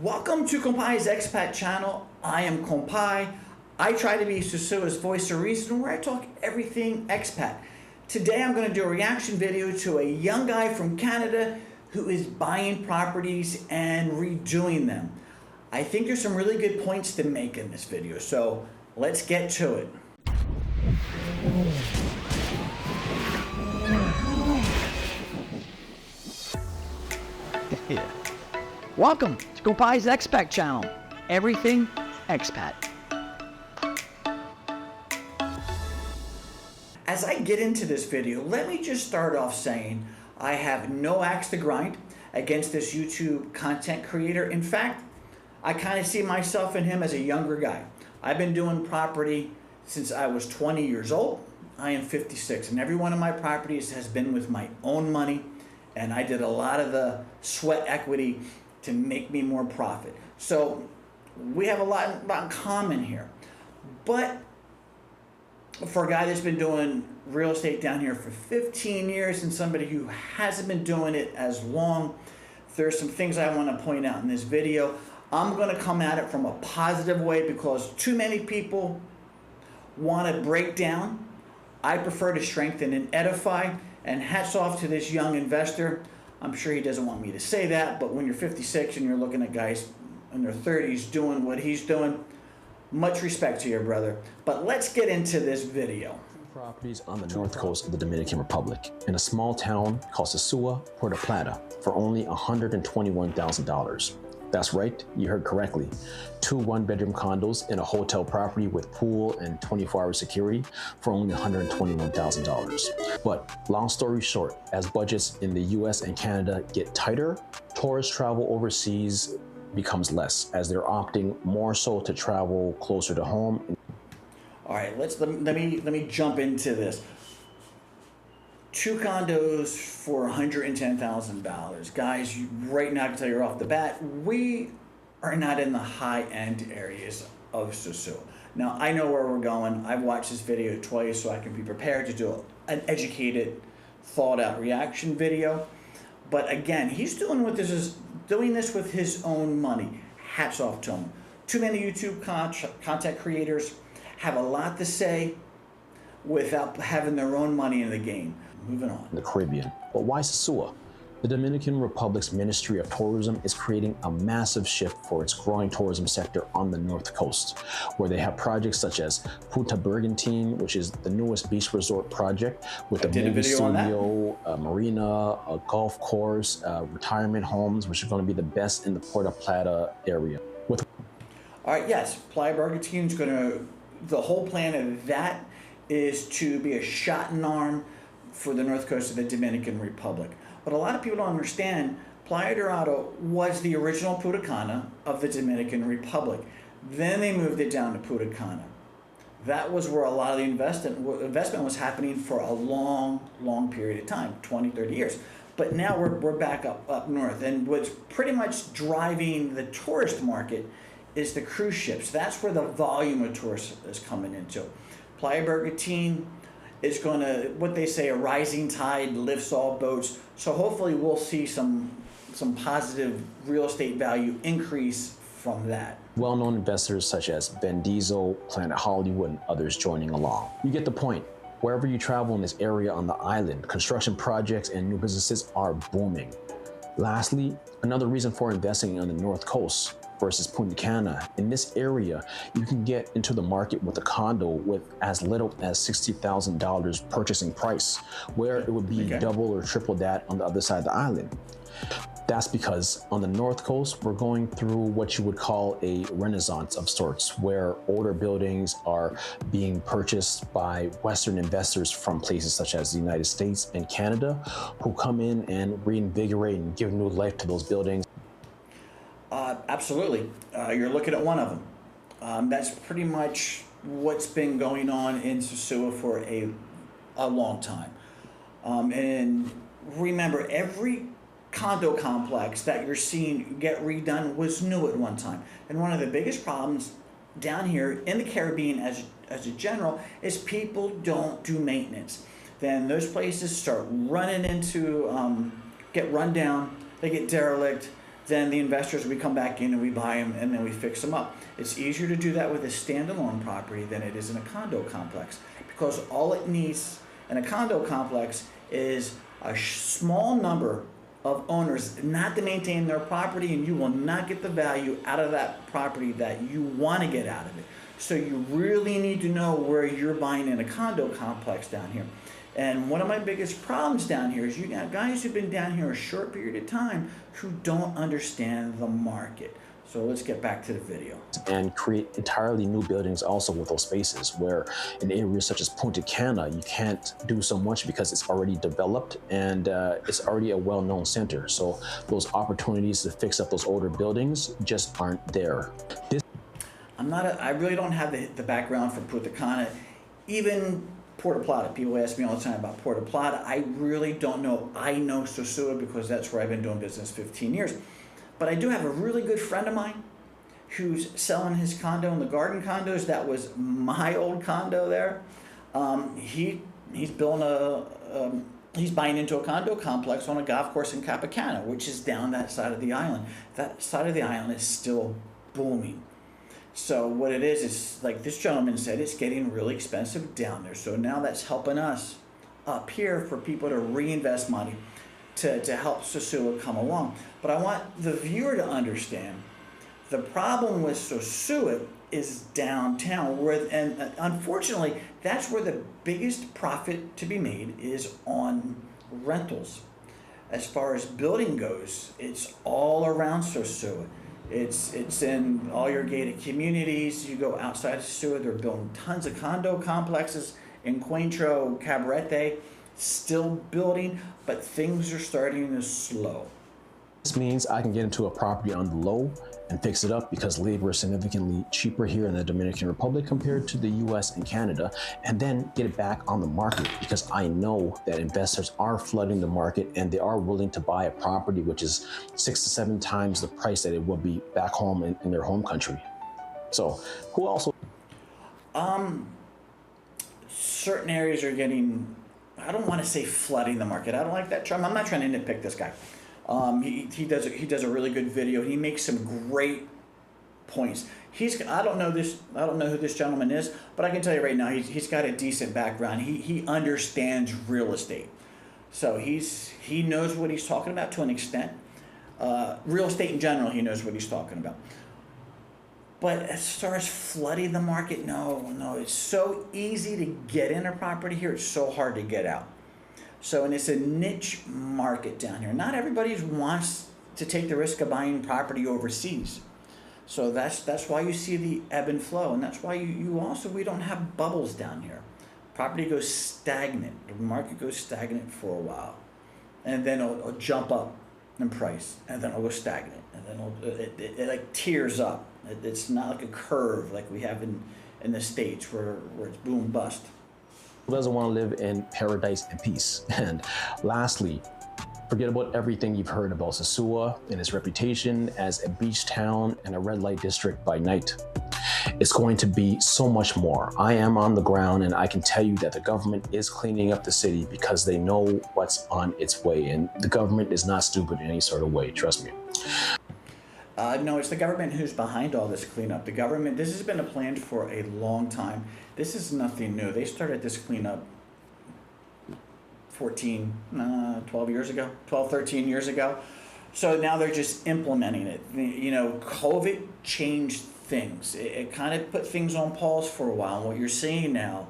Welcome to Compai's Expat channel. I am Compai. I try to be Sosua's voice of reason where I talk everything expat. Today I'm going to do a reaction video to a young guy from Canada who is buying properties and redoing them. I think there's some really good points to make in this video, so let's get to it. Welcome to Compai's Expat channel. Everything expat. As I get into this video, let me just start off saying I have no axe to grind against this YouTube content creator. In fact, I kind of see myself and him as a younger guy. I've been doing property since I was 20 years old. I am 56, and every one of my properties has been with my own money, and I did a lot of the sweat equity to make me more profit. So we have a lot in common here. But for a guy that's been doing real estate down here for 15 years and somebody who hasn't been doing it as long, there's some things I want to point out in this video. I'm going to come at it from a positive way because too many people want to break down. I prefer to strengthen and edify, and hats off to this young investor. I'm sure he doesn't want me to say that, but when you're 56 and you're looking at guys in their 30s doing what he's doing, much respect to your brother. But let's get into this video. Properties on the north coast of the Dominican Republic in a small town called Sosua, Puerto Plata, for only $121,000. That's right, you heard correctly. 2 one-bedroom condos in a hotel property with pool and 24-hour security for only $121,000. But long story short, as budgets in the US and Canada get tighter, tourist travel overseas becomes less as they're opting more so to travel closer to home. All right, let me jump into this. 2 condos for $110,000. Guys, right now I can tell you off the bat, we are not in the high-end areas of Sosua. Now, I know where we're going. I've watched this video twice so I can be prepared to do an educated, thought-out reaction video. But again, he's doing this with his own money. Hats off to him. Too many YouTube content creators have a lot to say without having their own money in the game. Moving on. The Caribbean. But why Sosua? The Dominican Republic's Ministry of Tourism is creating a massive shift for its growing tourism sector on the North Coast, where they have projects such as Punta Bergantin, which is the newest beach resort project with a movie studio, a marina, a golf course, retirement homes, which are going to be the best in the Puerto Plata area. All right, yes, Playa Bergantin is going to, the whole plan of that is to be a shot in arm for the north coast of the Dominican Republic. But a lot of people don't understand, Playa Dorado was the original Punta Cana of the Dominican Republic. Then they moved it down to Punta Cana. That was where a lot of the investment was happening for a long period of time, 20, 30 years. But now we're back up north, and what's pretty much driving the tourist market is the cruise ships. That's where the volume of tourists is coming into. Playa Bergantin is going to, what they say, a rising tide lifts all boats. So hopefully we'll see some positive real estate value increase from that. Well-known investors such as Ben Diesel, Planet Hollywood, and others joining along. You get the point. Wherever you travel in this area on the island, construction projects and new businesses are booming. Lastly, another reason for investing on the North Coast versus Punta Cana. In this area, you can get into the market with a condo with as little as $60,000 purchasing price, where it would be double or triple that on the other side of the island. That's because on the North Coast, we're going through what you would call a renaissance of sorts, where older buildings are being purchased by Western investors from places such as the United States and Canada, who come in and reinvigorate and give new life to those buildings. Absolutely. You're looking at one of them. That's pretty much what's been going on in Sosua for a long time. And remember, every condo complex that you're seeing get redone was new at one time. And one of the biggest problems down here in the Caribbean as a general is people don't do maintenance. Then those places start running into, get run down, they get derelict, then the investors, we come back in and we buy them and then we fix them up. It's easier to do that with a standalone property than it is in a condo complex, because all it needs in a condo complex is a small number of owners not to maintain their property, and you will not get the value out of that property that you want to get out of it. So you really need to know where you're buying in a condo complex down here. And one of my biggest problems down here is you got guys who've been down here a short period of time who don't understand the market. So let's get back to the video. And create entirely new buildings also with those spaces, where in areas such as Punta Cana, you can't do so much because it's already developed and it's already a well-known center. So those opportunities to fix up those older buildings just aren't there. I really don't have the background for Punta Cana. Even Puerto Plata, people ask me all the time about Puerto Plata. I really don't know. I know Sosua because that's where I've been doing business 15 years. But I do have a really good friend of mine who's selling his condo in the garden condos. That was my old condo there. He's building he's buying into a condo complex on a golf course in Capacana, which is down that side of the island. That side of the island is still booming. So what it is like this gentleman said, it's getting really expensive down there. So now that's helping us up here for people to reinvest money to help Sosua come along. But I want the viewer to understand the problem with Sosua is downtown, and unfortunately, that's where the biggest profit to be made is on rentals. As far as building goes, it's all around Sosua. It's in all your gated communities. You go outside of Sosua, they're building tons of condo complexes in Cointro, Cabarete, still building, but things are starting to slow. This means I can get into a property on the low and fix it up because labor is significantly cheaper here in the Dominican Republic compared to the US and Canada, and then get it back on the market because I know that investors are flooding the market and they are willing to buy a property which is 6 to 7 times the price that it would be back home in their home country. So who also? Certain areas are getting, I don't want to say flooding the market. I don't like that term. I'm not trying to nitpick this guy. He does a really good video. He makes some great points. I don't know who this gentleman is, but I can tell you right now, he's got a decent background. He understands real estate, so he knows what he's talking about to an extent. Real estate in general, he knows what he's talking about. But as far as flooding the market, no, it's so easy to get in a property here. It's so hard to get out. So, and it's a niche market down here. Not everybody wants to take the risk of buying property overseas. So that's why you see the ebb and flow, and that's why we don't have bubbles down here. Property goes stagnant. The market goes stagnant for a while, and then it'll jump up in price, and then it'll go stagnant, and then it like tears up. It's not like a curve like we have in the States where it's boom bust. Who doesn't want to live in paradise and peace? And lastly, forget about everything you've heard about Sosua and its reputation as a beach town and a red light district by night. It's going to be so much more. I am on the ground and I can tell you that the government is cleaning up the city because they know what's on its way, and the government is not stupid in any sort of way, trust me. No, it's the government who's behind all this cleanup. The government, this has been a plan for a long time. This is nothing new. They started this cleanup 12 years ago, 13 years ago. So now they're just implementing it. COVID changed things. It kind of put things on pause for a while. And what you're seeing now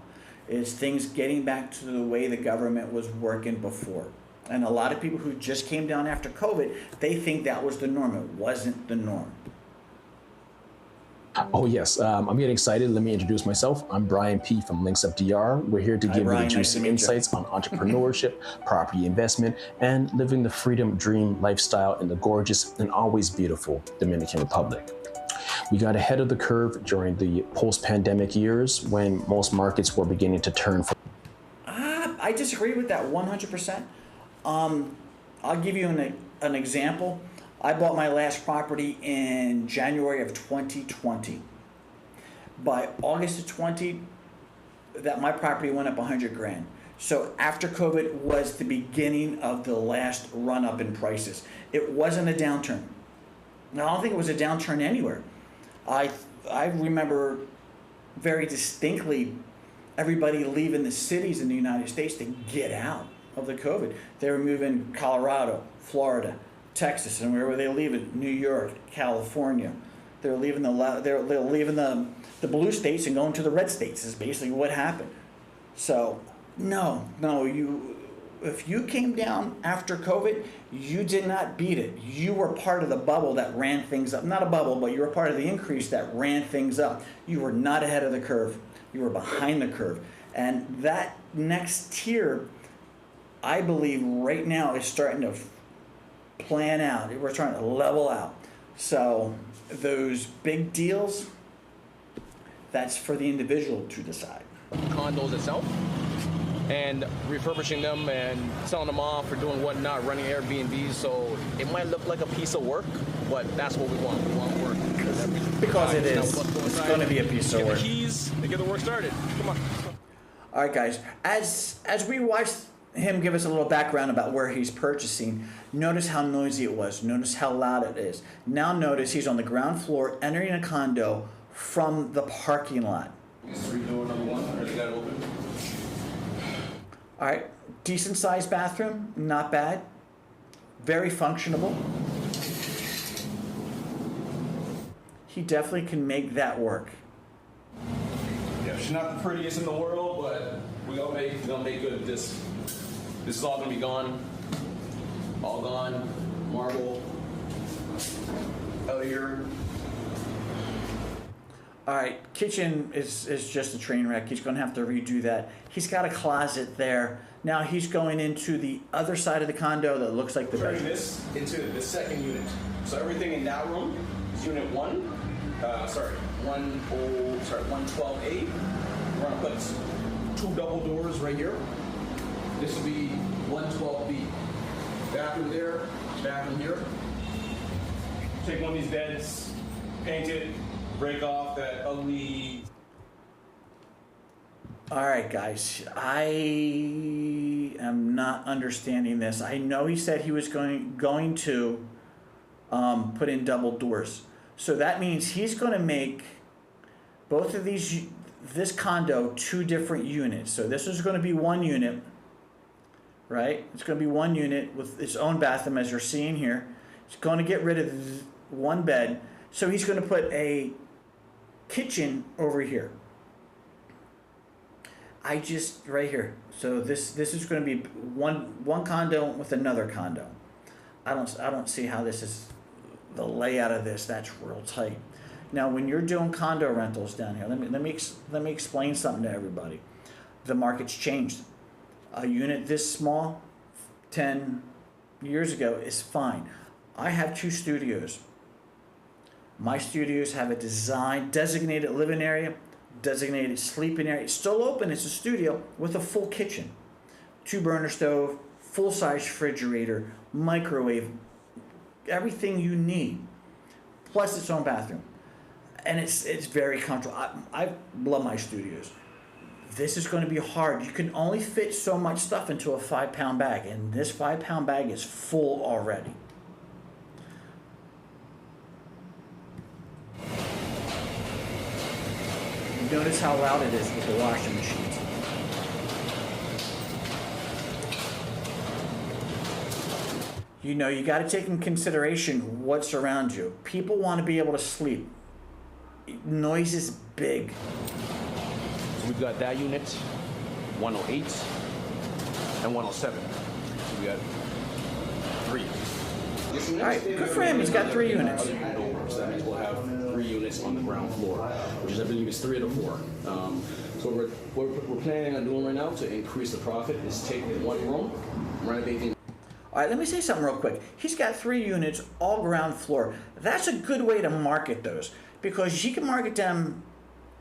is things getting back to the way the government was working before. And a lot of people who just came down after COVID, they think that was the norm. It wasn't the norm. Oh yes, I'm getting excited. Let me introduce myself. I'm Brian P. from Links Up DR. We're here to give you the juicy insights on entrepreneurship, property investment, and living the freedom dream lifestyle in the gorgeous and always beautiful Dominican Republic. We got ahead of the curve during the post-pandemic years when most markets were beginning to turn. I disagree with that 100%. I'll give you an example. I bought my last property in January of 2020. By August of 20, my property went up 100 grand. So after COVID was the beginning of the last run up in prices. It wasn't a downturn. I don't think it was a downturn anywhere. I I remember very distinctly everybody leaving the cities in the United States to get out of the COVID. They were moving Colorado, Florida, Texas, and where were they leaving? New York, California. They're leaving they're leaving the blue states and going to the red states is basically what happened. So no, if you came down after COVID, you did not beat it. You were part of the bubble that ran things up. Not a bubble, but you were part of the increase that ran things up. You were not ahead of the curve. You were behind the curve. And that next tier, I believe right now is starting to plan out. We're trying to level out. So those big deals, that's for the individual to decide. Condos itself and refurbishing them and selling them off or doing whatnot, running Airbnbs. So it might look like a piece of work, but that's what we want. We want work. Because it is. It's going to be a piece of get work. the keys and get the work started. Come on. All right, guys. As we watched him give us a little background about where he's purchasing, notice how noisy it was. Notice how loud it is. Now notice he's on the ground floor entering a condo from the parking lot. Street door number one. Already got it open. All right, decent sized bathroom, not bad. Very functionable. He definitely can make that work. Yeah, she's not the prettiest in the world, but we're gonna make good with this. This is all gonna be gone. All gone. Marble. Out here. All right, kitchen is just a train wreck. He's going to have to redo that. He's got a closet there. Now he's going into the other side of the condo that looks like the Turning bedroom. this into the second unit. So everything in that room is unit 112A. We're gonna put two double doors right here. This will be 112B. Bathroom there, bathroom here. Take one of these beds, paint it, break off that ugly. All right, guys, I am not understanding this. I know he said he was going to put in double doors. So that means he's going to make both of this condo two different units. So this is going to be one unit, right? It's going to be one unit with its own bathroom, as you're seeing here. He's going to get rid of one bed. So he's going to put a kitchen over here. Right here. So this is going to be one condo with another condo. I don't see how this is the layout of this. That's real tight. Now, when you're doing condo rentals down here, let me explain something to everybody. The market's changed. A unit this small 10 years ago is fine. I have two studios. My studios have a designated living area, designated sleeping area. It's still open. It's a studio with a full kitchen, 2-burner stove, full-size refrigerator, microwave, everything you need, plus its own bathroom. And it's very comfortable. I love my studios. This is going to be hard. You can only fit so much stuff into a 5-pound bag, and this 5-pound bag is full already. Notice how loud it is with the washing machines. You know, you got to take in consideration what's around you. People want to be able to sleep. Noise is big. So we've got that unit, 108 and 107. So we got 3. All right, good for him. He's got 3 units. So that means we'll have 3 units on the ground floor, which is, I believe, is 3 of the 4. So what we're planning on doing right now to increase the profit is take one room, renovating. All right, let me say something real quick. He's got 3 units, all ground floor. That's a good way to market those, because he can market them.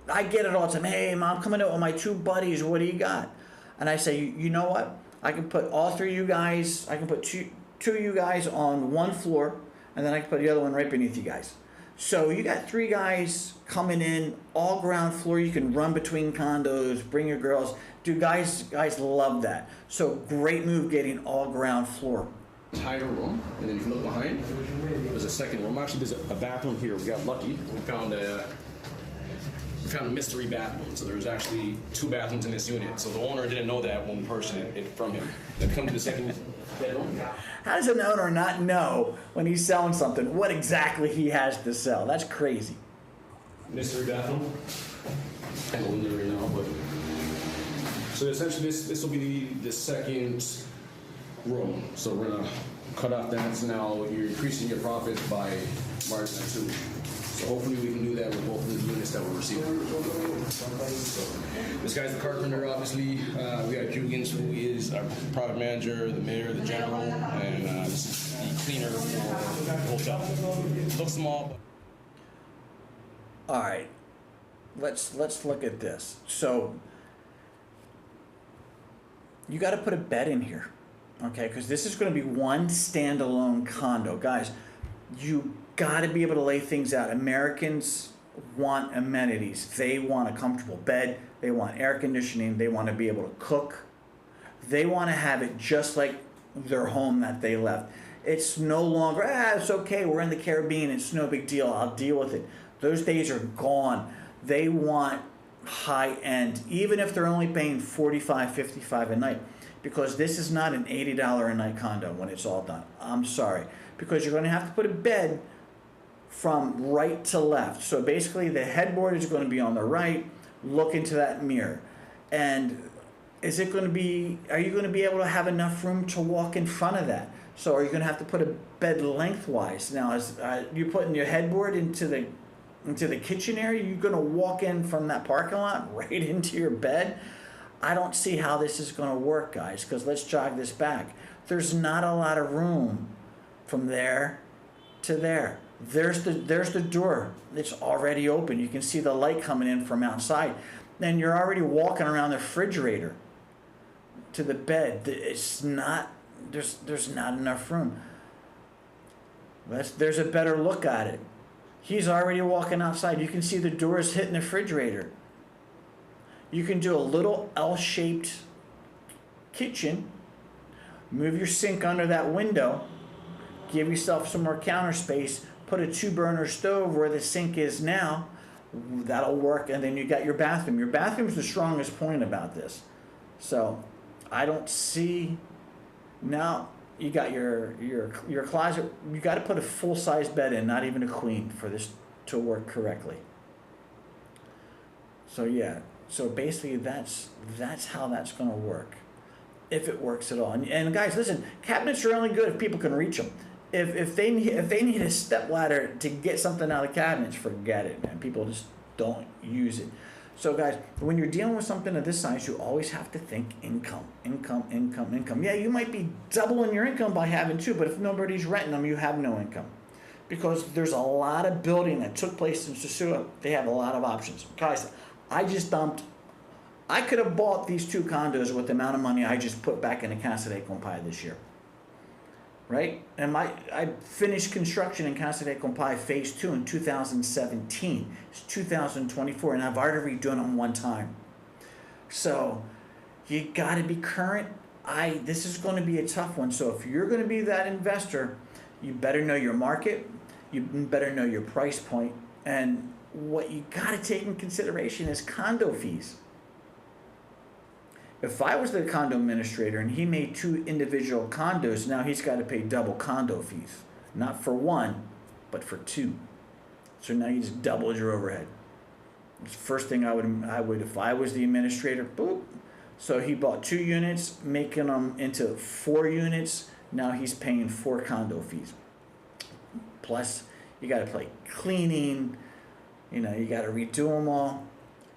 I get it all the time. Hey, Mom, I'm coming out with my 2 buddies. What do you got? And I say, you know what? I can put all 3 of you guys. I can put two of you guys on one floor, and then I can put the other one right beneath you guys. So you got 3 guys coming in, all ground floor. You can run between condos, bring your girls. Dude, guys love that. So great move getting all ground floor. entire room, and then if you look behind, there's a second room. Actually, there's a bathroom here. We got lucky. We found a mystery bathroom. So there's actually 2 bathrooms in this unit. So the owner didn't know that when we purchased it from him. Then come to the second bedroom. How does an owner not know when he's selling something what exactly he has to sell? That's crazy. Mystery bathroom. I don't know right now, but so essentially this will be the second room. So we're gonna cut off that. So now you're increasing your profits by margin of 2. So hopefully we can do that with both of the units that we're receiving. So this guy's the carpenter, obviously. We got Jugans, who is our product manager, the mayor, the general, and this is the cleaner for the hotel. It looks small, but All right, let's look at this. So you got to put a bed in here, okay? Because this is going to be one standalone condo, guys. You got to be able to lay things out. Americans want amenities. They want a comfortable bed. They want air conditioning. They want to be able to cook. They want to have it just like their home that they left. It's no longer, it's okay, we're in the Caribbean, it's no big deal, I'll deal with it. Those days are gone. They want high end, even if they're only paying $45, $55 a night, because this is not an $80 a night condo when it's all done. I'm sorry, because you're going to have to put a bed from right to left. So basically the headboard is going to be on the right, look into that mirror. And is it going to be, are you going to be able to have enough room to walk in front of that? So are you going to have to put a bed lengthwise? Now, is you putting your headboard into the kitchen area? You're going to walk in from that parking lot right into your bed? I don't see how this is going to work, guys, because let's jog this back. There's not a lot of room from there to there. There's the door. It's already open. You can see the light coming in from outside. Then you're already walking around the refrigerator to the bed. It's not, there's not enough room. There's a better look at it. He's already walking outside. You can see the doors hitting the refrigerator. You can do a little L-shaped kitchen. Move your sink under that window. Give yourself some more counter space. Put a 2-burner stove where the sink is now. That'll work. And then you got your bathroom. Your bathroom's the strongest point about this. So I don't see. Now you got your closet. You got to put a full-size bed in, not even a queen, for this to work correctly. So yeah. So basically, that's how that's going to work, if it works at all. And guys, listen, cabinets are only good if people can reach them. If they need a step ladder to get something out of cabinets, forget it, man. People just don't use it. So guys, when you're dealing with something of this size, you always have to think income. Yeah, you might be doubling your income by having 2, but if nobody's renting them, you have no income. Because there's a lot of building that took place in Sosua. They have a lot of options. Guys, I could have bought these 2 condos with the amount of money I just put back into Casa De Compai this year. Right? And I finished construction in Casa De Compai Phase 2 in 2017. It's 2024, and I've already redone them 1 time. So you got to be current. This is going to be a tough one. So if you're going to be that investor, you better know your market. You better know your price point. And what you got to take in consideration is condo fees. If I was the condo administrator and he made 2 individual condos, now he's got to pay double condo fees. Not for 1, but for 2. So now you just doubled your overhead. It's the first thing I would if I was the administrator, boop. So he bought 2 units, making them into 4 units. Now he's paying 4 condo fees. Plus, you got to pay cleaning. You got to redo them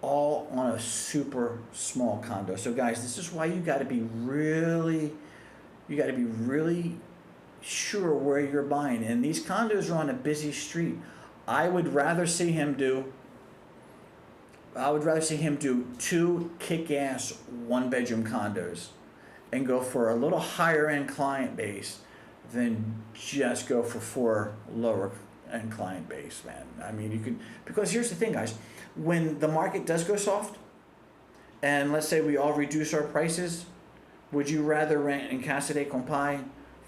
all on a super small condo. So guys, this is why you got to be really sure where you're buying. And these condos are on a busy street. I would rather see him do 2 kick-ass 1-bedroom condos and go for a little higher end client base than just go for 4 lower end client base, man. I mean, you could, because here's the thing, guys. When the market does go soft, and let's say we all reduce our prices, would you rather rent in Casa De Compai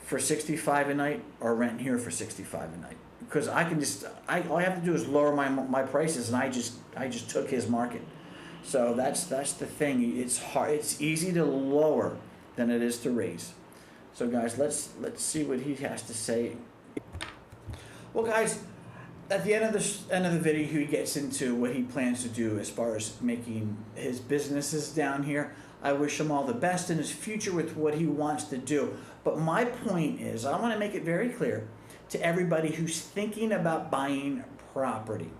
for 65 a night or rent here for 65 a night? Because I can just, all I have to do is lower my prices, and I just took his market. So that's the thing. It's hard. It's easy to lower than it is to raise. So guys, let's see what he has to say. Well, guys, at the end of the video, he gets into what he plans to do as far as making his businesses down here. I wish him all the best in his future with what he wants to do. But my point is, I want to make it very clear to everybody who's thinking about buying property.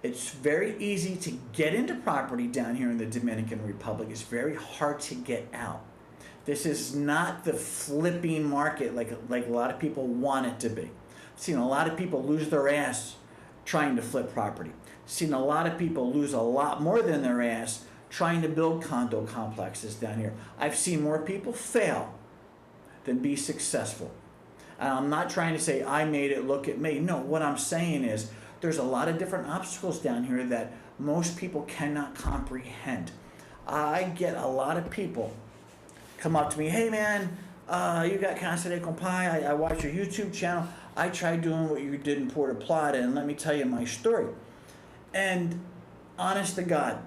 It's very easy to get into property down here in the Dominican Republic. It's very hard to get out. This is not the flipping market like a lot of people want it to be. I've seen a lot of people lose their ass trying to flip property. I've seen a lot of people lose a lot more than their ass trying to build condo complexes down here. I've seen more people fail than be successful. And I'm not trying to say I made it, look at me. No, what I'm saying is there's a lot of different obstacles down here that most people cannot comprehend. I get a lot of people come up to me, hey man, you got Casa De Compai, I watch your YouTube channel. I tried doing what you did in Puerto Plata, and let me tell you my story. And honest to God,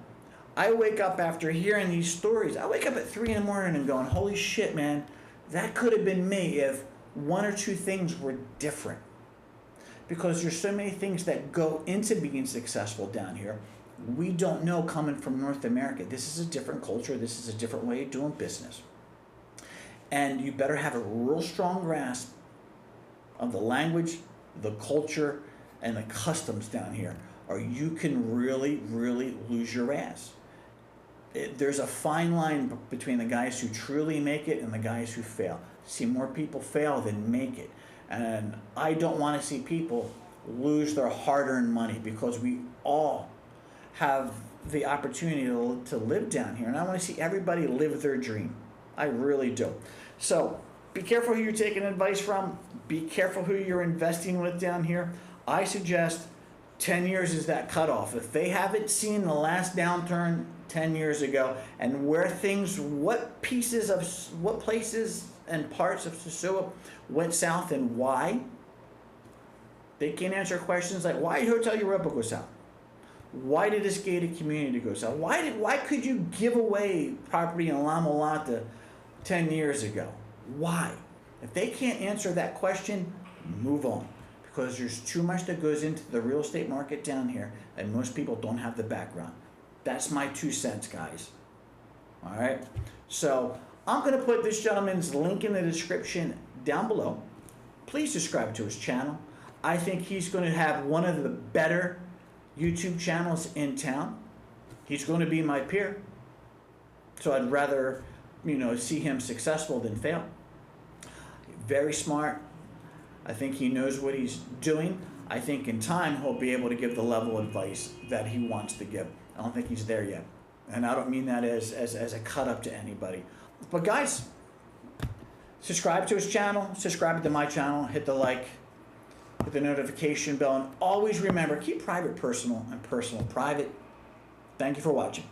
I wake up after hearing these stories, I wake up at 3 in the morning and going, holy shit, man, that could have been me if one or two things were different. Because there's so many things that go into being successful down here. We don't know coming from North America. This is a different culture. This is a different way of doing business. And you better have a real strong grasp of the language, the culture, and the customs down here, or you can really, really lose your ass. There's a fine line between the guys who truly make it and the guys who fail. See more people fail than make it. And I don't want to see people lose their hard-earned money, because we all have the opportunity to live down here. And I want to see everybody live their dream. I really do. So be careful who you're taking advice from. Be careful who you're investing with down here. I suggest 10 years is that cutoff. If they haven't seen the last downturn 10 years ago and what places and parts of Sosua went south and why, they can't answer questions like, why did Hotel Europa go south? Why did this gated community go south? Why could you give away property in La Mulata 10 years ago? Why? If they can't answer that question, move on. Because there's too much that goes into the real estate market down here, and most people don't have the background. That's my 2 cents, guys. All right? So I'm going to put this gentleman's link in the description down below. Please subscribe to his channel. I think he's going to have one of the better YouTube channels in town. He's going to be my peer. So I'd rather, see him successful than fail. Very smart. I think he knows what he's doing. I think in time he'll be able to give the level of advice that he wants to give. I don't think he's there yet. And I don't mean that as a cut up to anybody. But guys, subscribe to his channel, subscribe to my channel, hit the like, hit the notification bell, and always remember, keep private personal and personal private. Thank you for watching.